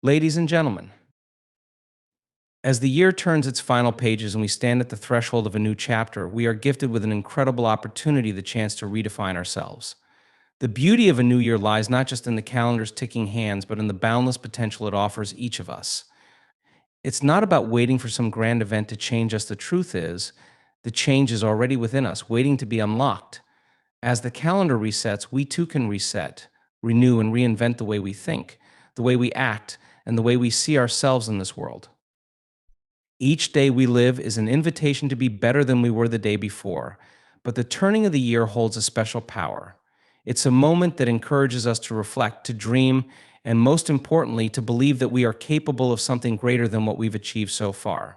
Ladies and gentlemen, as the year turns its final pages and we stand at the threshold of a new chapter, we are gifted with an incredible opportunity, the chance to redefine ourselves. The beauty of a new year lies not just in the calendar's ticking hands, but in the boundless potential it offers each of us. It's not about waiting for some grand event to change us. The truth is, the change is already within us, waiting to be unlocked. As the calendar resets, we too can reset, renew, and reinvent the way we think, the way we act, and the way we see ourselves in this world. Each day we live is an invitation to be better than we were the day before, but the turning of the year holds a special power. It's a moment that encourages us to reflect, to dream, and most importantly, to believe that we are capable of something greater than what we've achieved so far.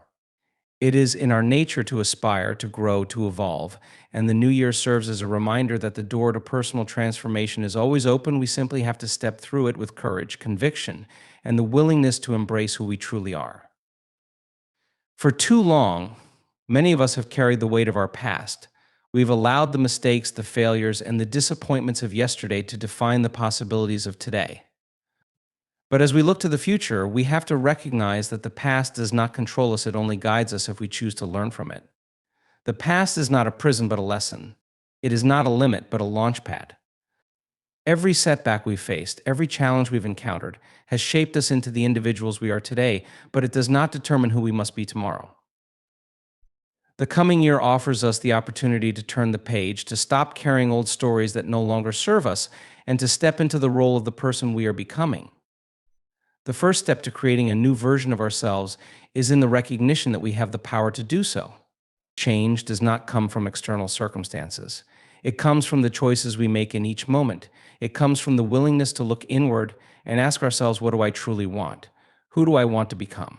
It is in our nature to aspire, to grow, to evolve, and the new year serves as a reminder that the door to personal transformation is always open. We simply have to step through it with courage, conviction, and the willingness to embrace who we truly are. For too long, many of us have carried the weight of our past. We've allowed the mistakes, the failures, and the disappointments of yesterday to define the possibilities of today. But as we look to the future, we have to recognize that the past does not control us, it only guides us if we choose to learn from it. The past is not a prison but a lesson. It is not a limit but a launch pad. Every setback we've faced, every challenge we've encountered, has shaped us into the individuals we are today, but it does not determine who we must be tomorrow. The coming year offers us the opportunity to turn the page, to stop carrying old stories that no longer serve us, and to step into the role of the person we are becoming. The first step to creating a new version of ourselves is in the recognition that we have the power to do so. Change does not come from external circumstances. It comes from the choices we make in each moment. It comes from the willingness to look inward and ask ourselves, what do I truly want? Who do I want to become?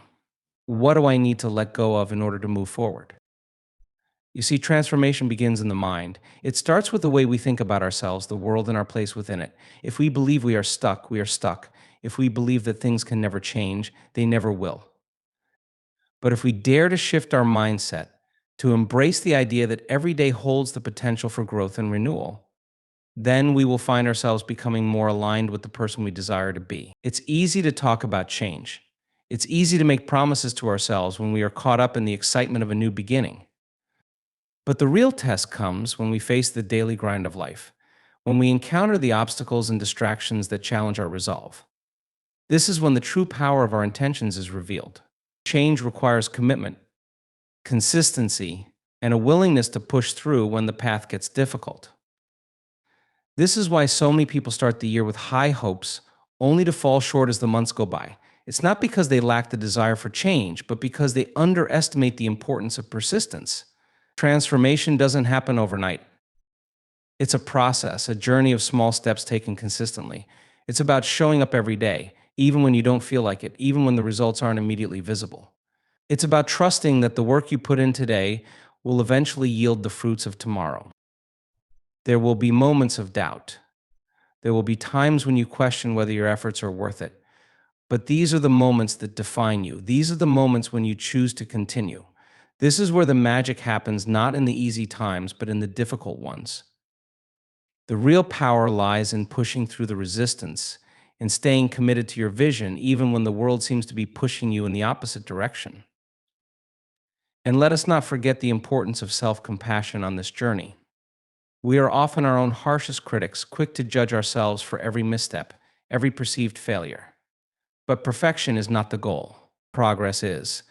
What do I need to let go of in order to move forward? You see, transformation begins in the mind. It starts with the way we think about ourselves, the world, and our place within it. If we believe we are stuck, we are stuck. If we believe that things can never change, they never will. But if we dare to shift our mindset, to embrace the idea that every day holds the potential for growth and renewal, then we will find ourselves becoming more aligned with the person we desire to be. It's easy to talk about change. It's easy to make promises to ourselves when we are caught up in the excitement of a new beginning. But the real test comes when we face the daily grind of life, when we encounter the obstacles and distractions that challenge our resolve. This is when the true power of our intentions is revealed. Change requires commitment, consistency, and a willingness to push through when the path gets difficult. This is why so many people start the year with high hopes, only to fall short as the months go by. It's not because they lack the desire for change, but because they underestimate the importance of persistence. Transformation doesn't happen overnight. It's a process, a journey of small steps taken consistently. It's about showing up every day, even when you don't feel like it, even when the results aren't immediately visible. It's about trusting that the work you put in today will eventually yield the fruits of tomorrow. There will be moments of doubt. There will be times when you question whether your efforts are worth it. But these are the moments that define you. These are the moments when you choose to continue. This is where the magic happens, not in the easy times, but in the difficult ones. The real power lies in pushing through the resistance and staying committed to your vision, even when the world seems to be pushing you in the opposite direction. And let us not forget the importance of self-compassion on this journey. We are often our own harshest critics, quick to judge ourselves for every misstep, every perceived failure. But perfection is not the goal. Progress is.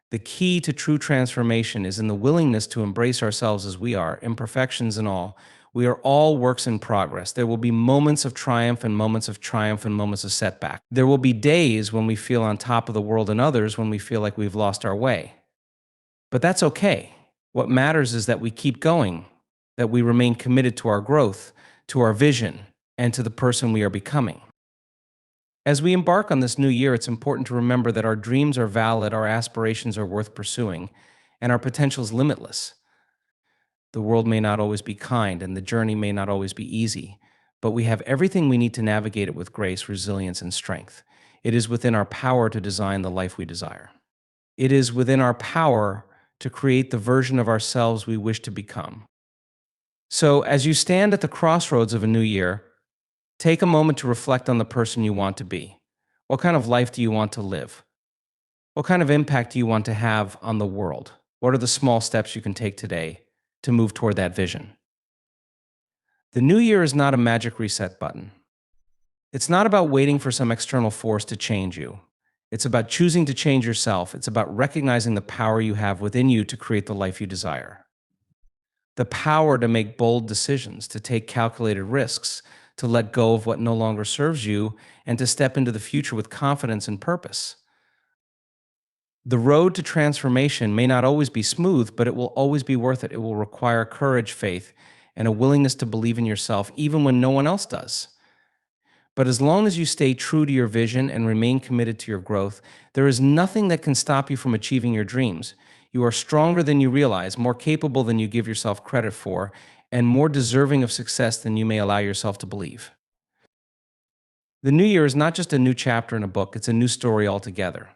The key to true transformation is in the willingness to embrace ourselves as we are, imperfections and all. We are all works in progress. There will be moments of triumph and moments of setback. There will be days when we feel on top of the world and others when we feel like we've lost our way. But that's okay. What matters is that we keep going, that we remain committed to our growth, to our vision, and to the person we are becoming. As we embark on this new year, it's important to remember that our dreams are valid, our aspirations are worth pursuing, and our potential is limitless. The world may not always be kind, and the journey may not always be easy, but we have everything we need to navigate it with grace, resilience, and strength. It is within our power to design the life we desire. It is within our power to create the version of ourselves we wish to become. So, as you stand at the crossroads of a new year, take a moment to reflect on the person you want to be. What kind of life do you want to live? What kind of impact do you want to have on the world? What are the small steps you can take today to move toward that vision? The new year is not a magic reset button. It's not about waiting for some external force to change you. It's about choosing to change yourself. It's about recognizing the power you have within you to create the life you desire. The power to make bold decisions, to take calculated risks, to let go of what no longer serves you, and to step into the future with confidence and purpose. The road to transformation may not always be smooth, but it will always be worth it. It will require courage, faith, and a willingness to believe in yourself even when no one else does. But as long as you stay true to your vision and remain committed to your growth, there is nothing that can stop you from achieving your dreams. You are stronger than you realize, more capable than you give yourself credit for, and more deserving of success than you may allow yourself to believe. The new year is not just a new chapter in a book, it's a new story altogether.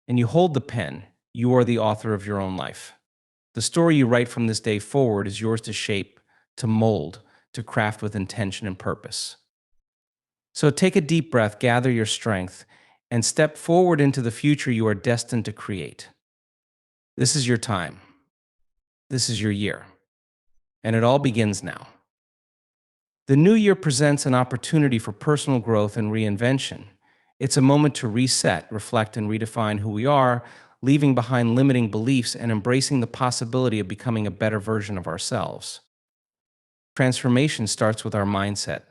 And you hold the pen, you are the author of your own life. The story you write from this day forward is yours to shape, to mold, to craft with intention and purpose. So take a deep breath, gather your strength, and step forward into the future you are destined to create. This is your time. This is your year. And it all begins now. The new year presents an opportunity for personal growth and reinvention. It's a moment to reset, reflect, and redefine who we are, leaving behind limiting beliefs and embracing the possibility of becoming a better version of ourselves. Transformation starts with our mindset.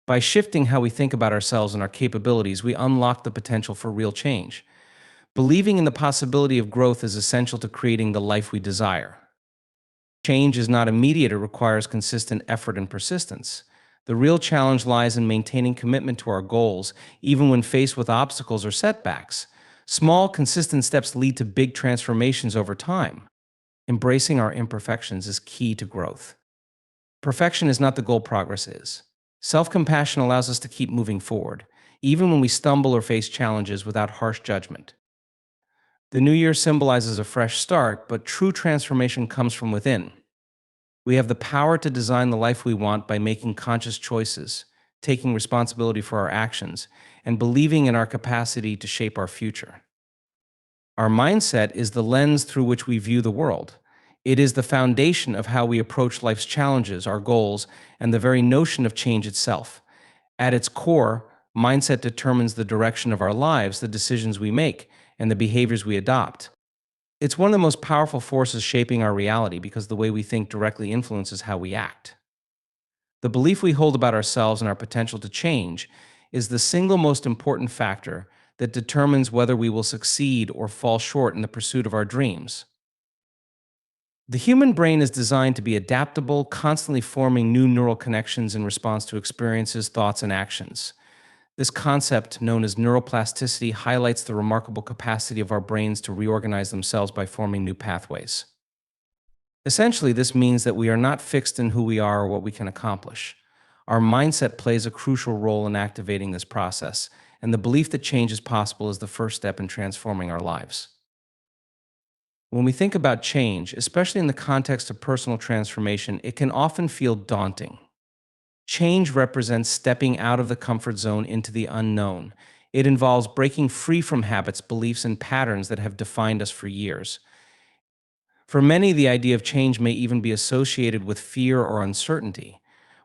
By shifting how we think about ourselves and our capabilities, we unlock the potential for real change. Believing in the possibility of growth is essential to creating the life we desire. Change is not immediate, it requires consistent effort and persistence. The real challenge lies in maintaining commitment to our goals, even when faced with obstacles or setbacks. Small, consistent steps lead to big transformations over time. Embracing our imperfections is key to growth. Perfection is not the goal, progress is. Self-compassion allows us to keep moving forward, even when we stumble or face challenges without harsh judgment. The new year symbolizes a fresh start, but true transformation comes from within. We have the power to design the life we want by making conscious choices, taking responsibility for our actions, and believing in our capacity to shape our future. Our mindset is the lens through which we view the world. It is the foundation of how we approach life's challenges, our goals, and the very notion of change itself. At its core, mindset determines the direction of our lives, the decisions we make, and the behaviors we adopt. It's one of the most powerful forces shaping our reality because the way we think directly influences how we act. The belief we hold about ourselves and our potential to change is the single most important factor that determines whether we will succeed or fall short in the pursuit of our dreams. The human brain is designed to be adaptable, constantly forming new neural connections in response to experiences, thoughts, and actions. This concept, known as neuroplasticity, highlights the remarkable capacity of our brains to reorganize themselves by forming new pathways. Essentially, this means that we are not fixed in who we are or what we can accomplish. Our mindset plays a crucial role in activating this process, and the belief that change is possible is the first step in transforming our lives. When we think about change, especially in the context of personal transformation, it can often feel daunting. Change represents stepping out of the comfort zone into the unknown. It involves breaking free from habits, beliefs, and patterns that have defined us for years. For many, the idea of change may even be associated with fear or uncertainty.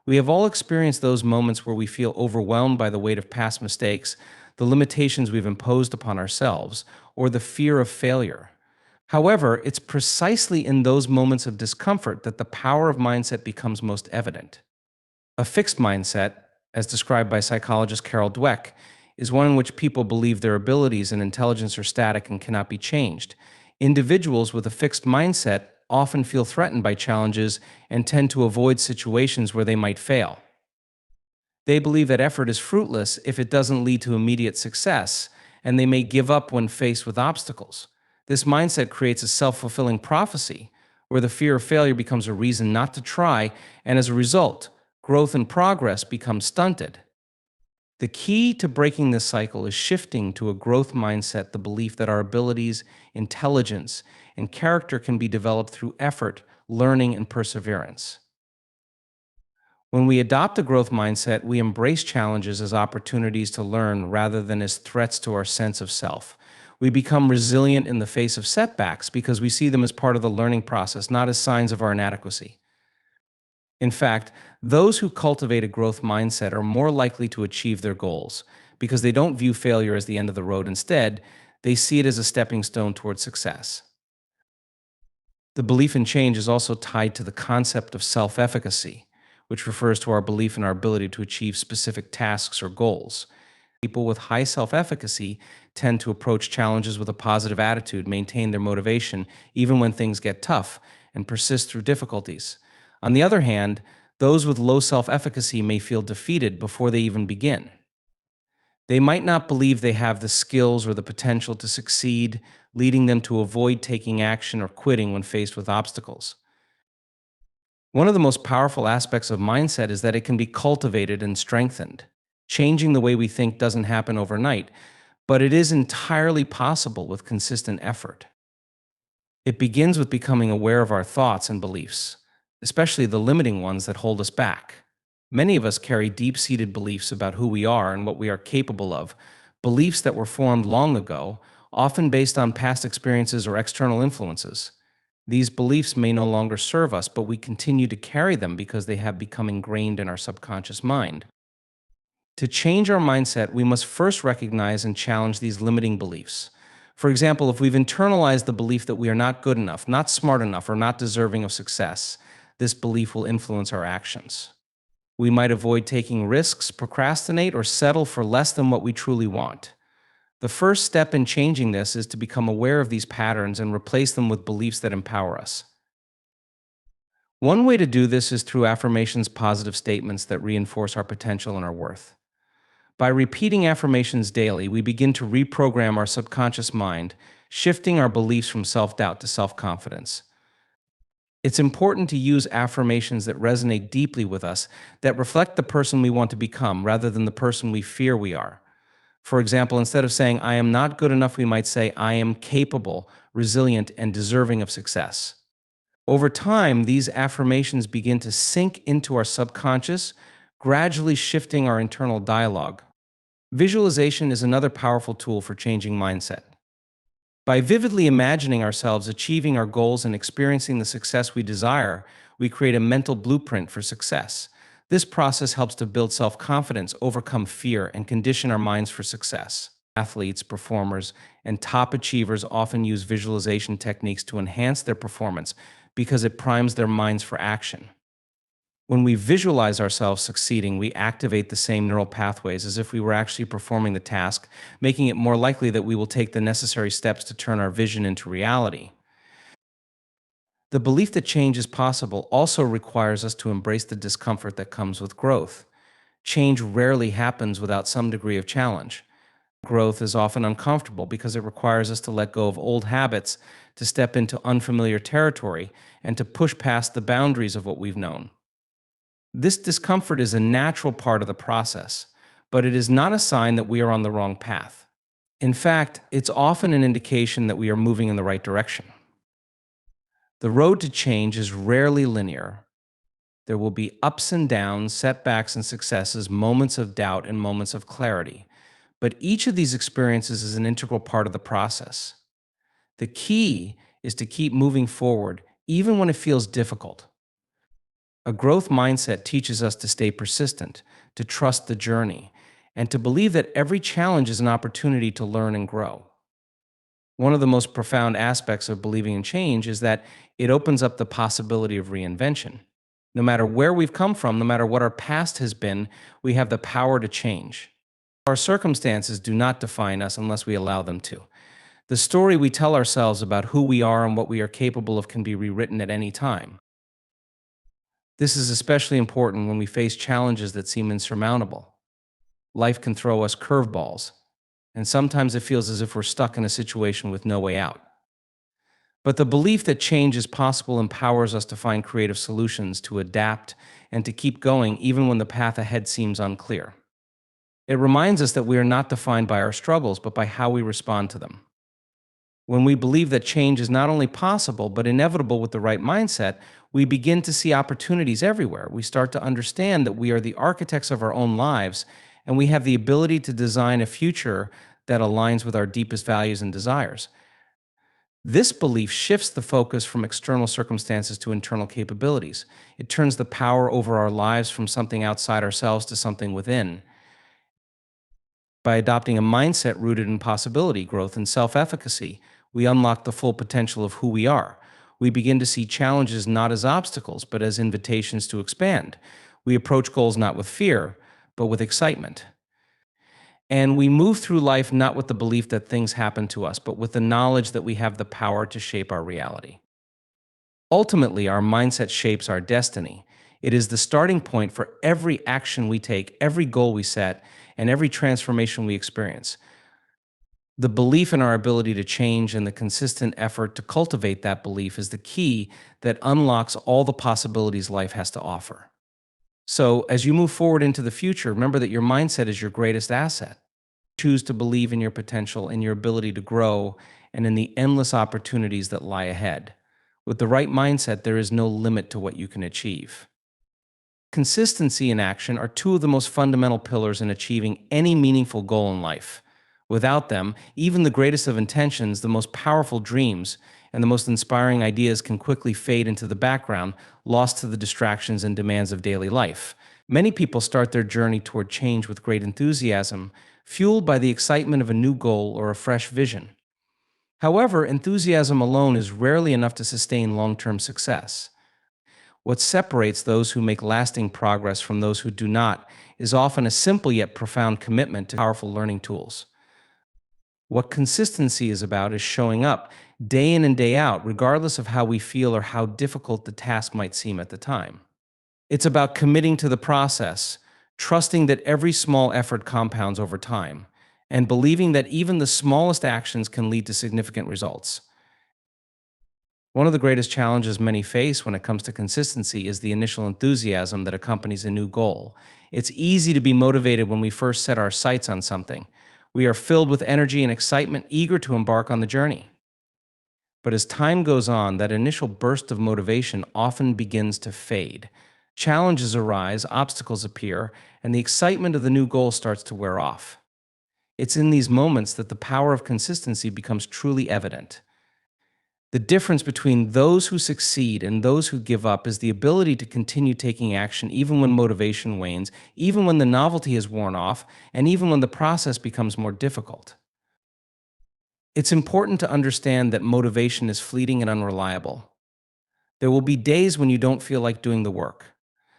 We have all experienced those moments where we feel overwhelmed by the weight of past mistakes, the limitations we've imposed upon ourselves, or the fear of failure. However, it's precisely in those moments of discomfort that the power of mindset becomes most evident. A fixed mindset, as described by psychologist Carol Dweck, is one in which people believe their abilities and intelligence are static and cannot be changed. Individuals with a fixed mindset often feel threatened by challenges and tend to avoid situations where they might fail. They believe that effort is fruitless if it doesn't lead to immediate success, and they may give up when faced with obstacles. This mindset creates a self-fulfilling prophecy, where the fear of failure becomes a reason not to try, and as a result, growth and progress become stunted. The key to breaking this cycle is shifting to a growth mindset, the belief that our abilities, intelligence, and character can be developed through effort, learning, and perseverance. When we adopt a growth mindset, we embrace challenges as opportunities to learn rather than as threats to our sense of self. We become resilient in the face of setbacks because we see them as part of the learning process, not as signs of our inadequacy. In fact, those who cultivate a growth mindset are more likely to achieve their goals because they don't view failure as the end of the road. Instead, they see it as a stepping stone towards success. The belief in change is also tied to the concept of self efficacy, which refers to our belief in our ability to achieve specific tasks or goals. People with high self efficacy tend to approach challenges with a positive attitude, maintain their motivation even when things get tough, and persist through difficulties. On the other hand, those with low self efficacy may feel defeated before they even begin. They might not believe they have the skills or the potential to succeed, leading them to avoid taking action or quitting when faced with obstacles. One of the most powerful aspects of mindset is that it can be cultivated and strengthened. Changing the way we think doesn't happen overnight, but it is entirely possible with consistent effort. It begins with becoming aware of our thoughts and beliefs, especially the limiting ones that hold us back. Many of us carry deep seated beliefs about who we are and what we are capable of, beliefs that were formed long ago, often based on past experiences or external influences. These beliefs may no longer serve us, but we continue to carry them because they have become ingrained in our subconscious mind. To change our mindset, we must first recognize and challenge these limiting beliefs. For example, if we've internalized the belief that we are not good enough, not smart enough, or not deserving of success, this belief will influence our actions. We might avoid taking risks, procrastinate, or settle for less than what we truly want. The first step in changing this is to become aware of these patterns and replace them with beliefs that empower us. One way to do this is through affirmations, positive statements that reinforce our potential and our worth. By repeating affirmations daily, we begin to reprogram our subconscious mind, shifting our beliefs from self-doubt to self-confidence. It's important to use affirmations that resonate deeply with us, that reflect the person we want to become rather than the person we fear we are. For example, instead of saying, I am not good enough, we might say, I am capable, resilient, and deserving of success. Over time, these affirmations begin to sink into our subconscious, gradually shifting our internal dialogue. Visualization is another powerful tool for changing mindset. By vividly imagining ourselves achieving our goals and experiencing the success we desire, we create a mental blueprint for success. This process helps to build self-confidence, overcome fear, and condition our minds for success. Athletes, performers, and top achievers often use visualization techniques to enhance their performance because it primes their minds for action. When we visualize ourselves succeeding, we activate the same neural pathways as if we were actually performing the task, making it more likely that we will take the necessary steps to turn our vision into reality. The belief that change is possible also requires us to embrace the discomfort that comes with growth. Change rarely happens without some degree of challenge. Growth is often uncomfortable because it requires us to let go of old habits, to step into unfamiliar territory, and to push past the boundaries of what we've known. This discomfort is a natural part of the process, but it is not a sign that we are on the wrong path. In fact, it's often an indication that we are moving in the right direction. The road to change is rarely linear. There will be ups and downs, setbacks and successes, moments of doubt and moments of clarity. But each of these experiences is an integral part of the process. The key is to keep moving forward, even when it feels difficult. A growth mindset teaches us to stay persistent, to trust the journey, and to believe that every challenge is an opportunity to learn and grow. One of the most profound aspects of believing in change is that it opens up the possibility of reinvention. No matter where we've come from, no matter what our past has been, we have the power to change. Our circumstances do not define us unless we allow them to. The story we tell ourselves about who we are and what we are capable of can be rewritten at any time. This is especially important when we face challenges that seem insurmountable. Life can throw us curveballs, and sometimes it feels as if we're stuck in a situation with no way out. But the belief that change is possible empowers us to find creative solutions, to adapt, and to keep going even when the path ahead seems unclear. It reminds us that we are not defined by our struggles, but by how we respond to them. When we believe that change is not only possible, but inevitable with the right mindset, we begin to see opportunities everywhere. We start to understand that we are the architects of our own lives, and we have the ability to design a future that aligns with our deepest values and desires. This belief shifts the focus from external circumstances to internal capabilities. It turns the power over our lives from something outside ourselves to something within. By adopting a mindset rooted in possibility, growth, and self efficacy, we unlock the full potential of who we are. We begin to see challenges not as obstacles, but as invitations to expand. We approach goals not with fear, but with excitement. And we move through life not with the belief that things happen to us, but with the knowledge that we have the power to shape our reality. Ultimately, our mindset shapes our destiny. It is the starting point for every action we take, every goal we set, and every transformation we experience. The belief in our ability to change and the consistent effort to cultivate that belief is the key that unlocks all the possibilities life has to offer. So, as you move forward into the future, remember that your mindset is your greatest asset. Choose to believe in your potential, in your ability to grow, and in the endless opportunities that lie ahead. With the right mindset, there is no limit to what you can achieve. Consistency and action are two of the most fundamental pillars in achieving any meaningful goal in life. Without them, even the greatest of intentions, the most powerful dreams, and the most inspiring ideas can quickly fade into the background, lost to the distractions and demands of daily life. Many people start their journey toward change with great enthusiasm, fueled by the excitement of a new goal or a fresh vision. However, enthusiasm alone is rarely enough to sustain long-term success. What separates those who make lasting progress from those who do not is often a simple yet profound commitment to powerful learning tools. What consistency is about is showing up day in and day out, regardless of how we feel or how difficult the task might seem at the time. It's about committing to the process, trusting that every small effort compounds over time, and believing that even the smallest actions can lead to significant results. One of the greatest challenges many face when it comes to consistency is the initial enthusiasm that accompanies a new goal. It's easy to be motivated when we first set our sights on something. We are filled with energy and excitement, eager to embark on the journey. But as time goes on, that initial burst of motivation often begins to fade. Challenges arise, obstacles appear, and the excitement of the new goal starts to wear off. It's in these moments that the power of consistency becomes truly evident. The difference between those who succeed and those who give up is the ability to continue taking action even when motivation wanes, even when the novelty has worn off, and even when the process becomes more difficult. It's important to understand that motivation is fleeting and unreliable. There will be days when you don't feel like doing the work.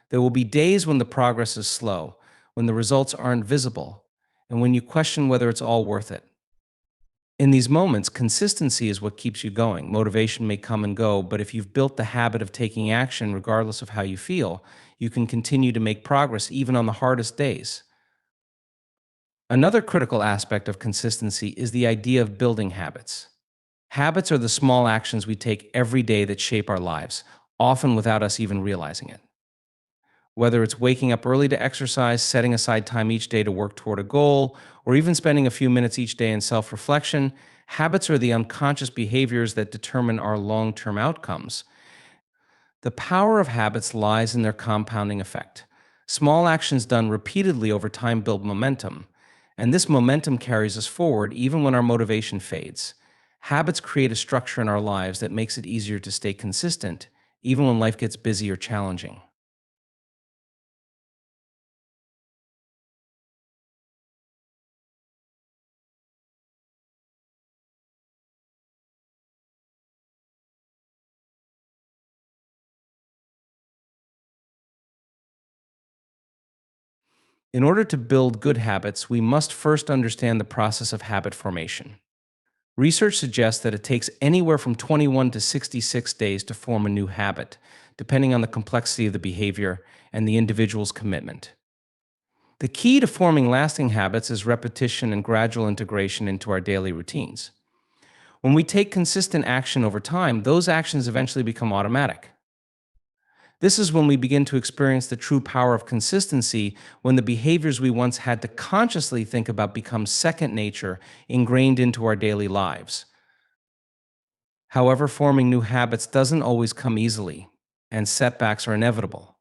There will be days when the progress is slow, when the results aren't visible, and when you question whether it's all worth it. In these moments, consistency is what keeps you going. Motivation may come and go, but if you've built the habit of taking action regardless of how you feel, you can continue to make progress even on the hardest days. Another critical aspect of consistency is the idea of building habits. Habits are the small actions we take every day that shape our lives, often without us even realizing it. Whether it's waking up early to exercise, setting aside time each day to work toward a goal, or even spending a few minutes each day in self reflection, habits are the unconscious behaviors that determine our long term outcomes. The power of habits lies in their compounding effect. Small actions done repeatedly over time build momentum, and this momentum carries us forward even when our motivation fades. Habits create a structure in our lives that makes it easier to stay consistent, even when life gets busy or challenging. In order to build good habits, we must first understand the process of habit formation. Research suggests that it takes anywhere from 21 to 66 days to form a new habit, depending on the complexity of the behavior and the individual's commitment. The key to forming lasting habits is repetition and gradual integration into our daily routines. When we take consistent action over time, those actions eventually become automatic. This is when we begin to experience the true power of consistency, when the behaviors we once had to consciously think about become second nature, ingrained into our daily lives. However, forming new habits doesn't always come easily, and setbacks are inevitable.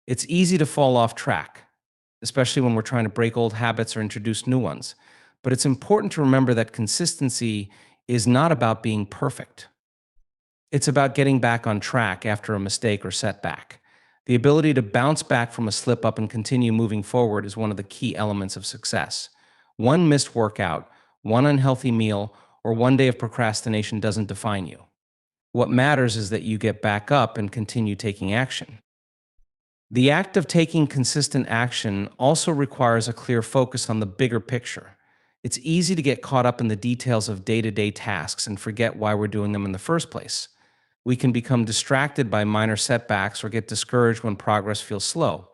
It's easy to fall off track, especially when we're trying to break old habits or introduce new ones. But it's important to remember that consistency is not about being perfect. It's about getting back on track after a mistake or setback. The ability to bounce back from a slip up and continue moving forward is one of the key elements of success. One missed workout, one unhealthy meal, or one day of procrastination doesn't define you. What matters is that you get back up and continue taking action. The act of taking consistent action also requires a clear focus on the bigger picture. It's easy to get caught up in the details of day-to-day tasks and forget why we're doing them in the first place. We can become distracted by minor setbacks or get discouraged when progress feels slow.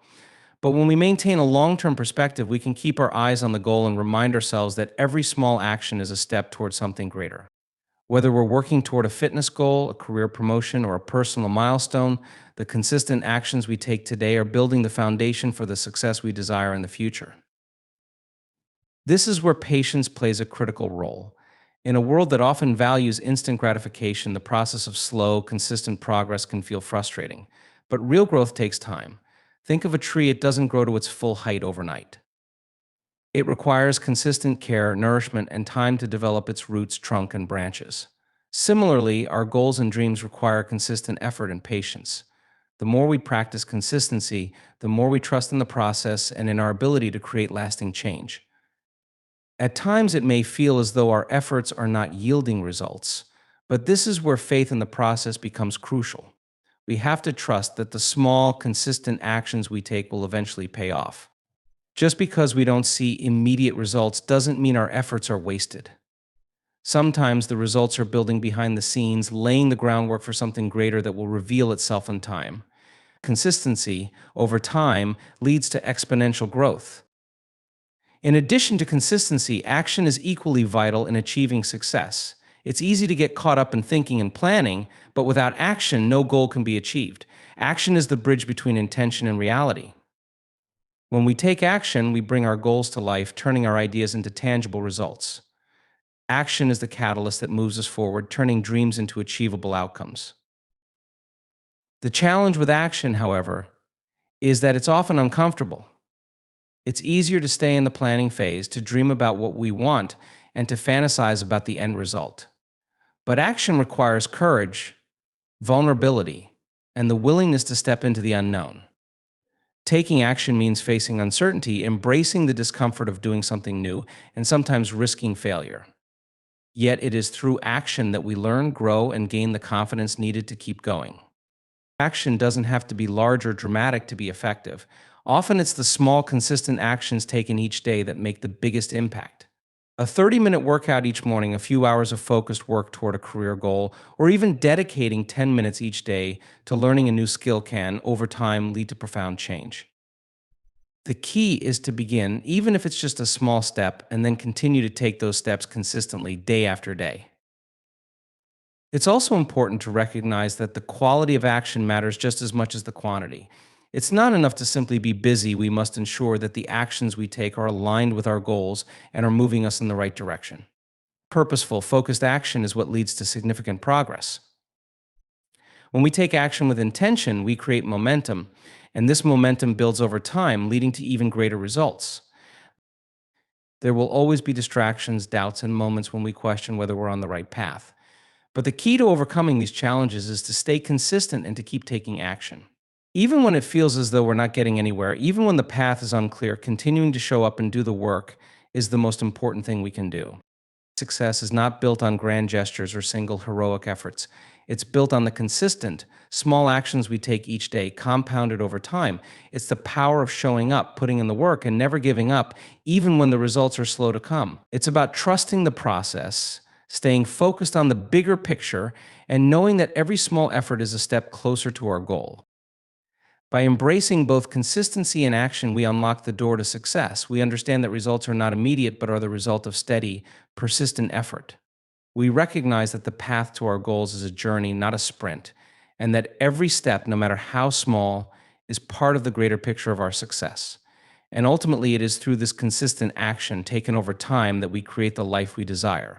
But when we maintain a long-term perspective, we can keep our eyes on the goal and remind ourselves that every small action is a step towards something greater. Whether we're working toward a fitness goal, a career promotion, or a personal milestone, the consistent actions we take today are building the foundation for the success we desire in the future. This is where patience plays a critical role. In a world that often values instant gratification, the process of slow, consistent progress can feel frustrating. But real growth takes time. Think of a tree, it doesn't grow to its full height overnight. It requires consistent care, nourishment, and time to develop its roots, trunk, and branches. Similarly, our goals and dreams require consistent effort and patience. The more we practice consistency, the more we trust in the process and in our ability to create lasting change. At times, it may feel as though our efforts are not yielding results, but this is where faith in the process becomes crucial. We have to trust that the small, consistent actions we take will eventually pay off. Just because we don't see immediate results doesn't mean our efforts are wasted. Sometimes the results are building behind the scenes, laying the groundwork for something greater that will reveal itself in time. Consistency, over time, leads to exponential growth. In addition to consistency, action is equally vital in achieving success. It's easy to get caught up in thinking and planning, but without action, no goal can be achieved. Action is the bridge between intention and reality. When we take action, we bring our goals to life, turning our ideas into tangible results. Action is the catalyst that moves us forward, turning dreams into achievable outcomes. The challenge with action, however, is that it's often uncomfortable. It's easier to stay in the planning phase, to dream about what we want, and to fantasize about the end result. But action requires courage, vulnerability, and the willingness to step into the unknown. Taking action means facing uncertainty, embracing the discomfort of doing something new, and sometimes risking failure. Yet it is through action that we learn, grow, and gain the confidence needed to keep going. Action doesn't have to be large or dramatic to be effective. Often it's the small, consistent actions taken each day that make the biggest impact. A 30-minute workout each morning, a few hours of focused work toward a career goal, or even dedicating 10 minutes each day to learning a new skill can, over time, lead to profound change. The key is to begin, even if it's just a small step, and then continue to take those steps consistently, day after day. It's also important to recognize that the quality of action matters just as much as the quantity. It's not enough to simply be busy. We must ensure that the actions we take are aligned with our goals and are moving us in the right direction. Purposeful, focused action is what leads to significant progress. When we take action with intention, we create momentum, and this momentum builds over time, leading to even greater results. There will always be distractions, doubts, and moments when we question whether we're on the right path. But the key to overcoming these challenges is to stay consistent and to keep taking action. Even when it feels as though we're not getting anywhere, even when the path is unclear, continuing to show up and do the work is the most important thing we can do. Success is not built on grand gestures or single heroic efforts. It's built on the consistent, small actions we take each day, compounded over time. It's the power of showing up, putting in the work, and never giving up, even when the results are slow to come. It's about trusting the process, staying focused on the bigger picture, and knowing that every small effort is a step closer to our goal. By embracing both consistency and action, we unlock the door to success. We understand that results are not immediate, but are the result of steady, persistent effort. We recognize that the path to our goals is a journey, not a sprint, and that every step, no matter how small, is part of the greater picture of our success. And ultimately, it is through this consistent action taken over time that we create the life we desire.